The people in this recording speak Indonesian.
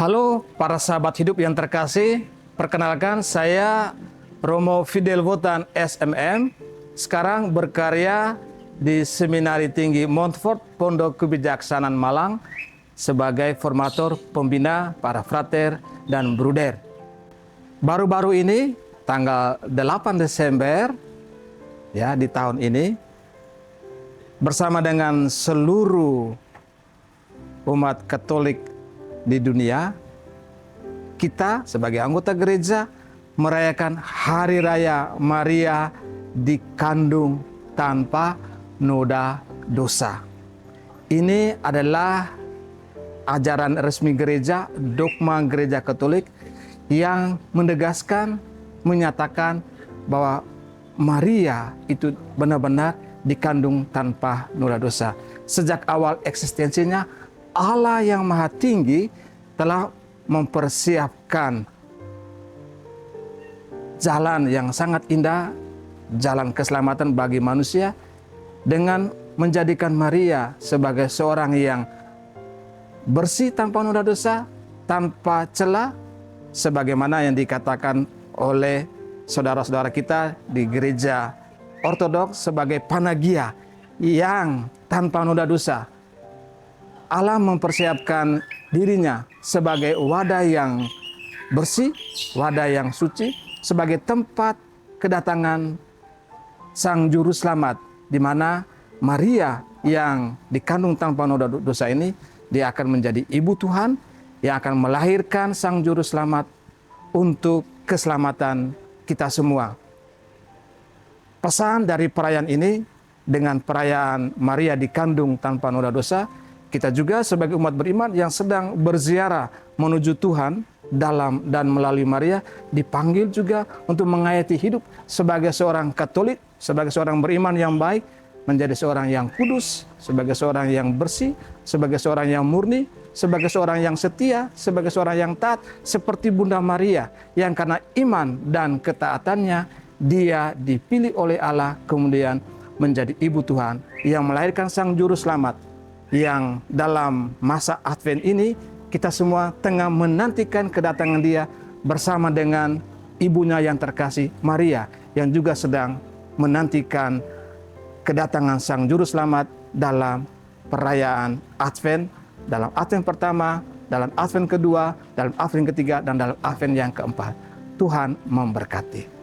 Halo para sahabat hidup yang terkasih, perkenalkan saya Romo Fidel Wotan SMM, sekarang berkarya di Seminari Tinggi Montfort Pondok Kebijaksanaan Malang sebagai formator pembina para frater dan bruder. Baru-baru ini, tanggal 8 Desember ya di tahun ini, bersama dengan seluruh umat Katolik di dunia, kita sebagai anggota gereja merayakan Hari Raya Maria dikandung tanpa noda dosa. Ini adalah ajaran resmi gereja, dogma gereja Katolik yang menegaskan, menyatakan bahwa Maria itu benar-benar dikandung tanpa noda dosa. Sejak awal eksistensinya, Allah yang Maha Tinggi telah mempersiapkan jalan yang sangat indah, jalan keselamatan bagi manusia dengan menjadikan Maria sebagai seorang yang bersih tanpa noda dosa, tanpa celah, sebagaimana yang dikatakan oleh saudara-saudara kita di gereja Ortodoks sebagai Panagia yang tanpa noda dosa. Allah mempersiapkan dirinya sebagai wadah yang bersih, wadah yang suci, sebagai tempat kedatangan Sang Juru Selamat, di mana Maria yang dikandung tanpa noda dosa ini, dia akan menjadi ibu Tuhan yang akan melahirkan Sang Juru Selamat untuk keselamatan kita semua. Pesan dari perayaan ini dengan perayaan Maria dikandung tanpa noda dosa, kita juga sebagai umat beriman yang sedang berziarah menuju Tuhan dalam dan melalui Maria dipanggil juga untuk menghayati hidup sebagai seorang Katolik, sebagai seorang beriman yang baik, menjadi seorang yang kudus, sebagai seorang yang bersih, sebagai seorang yang murni, sebagai seorang yang setia, sebagai seorang yang taat, seperti Bunda Maria yang karena iman dan ketaatannya dia dipilih oleh Allah kemudian menjadi ibu Tuhan yang melahirkan Sang Juru Selamat, yang dalam masa Advent ini kita semua tengah menantikan kedatangan dia bersama dengan ibunya yang terkasih Maria yang juga sedang menantikan kedatangan Sang Juru Selamat dalam perayaan Advent, dalam Advent pertama, dalam Advent kedua, dalam Advent ketiga, dan dalam Advent yang keempat. Tuhan memberkati.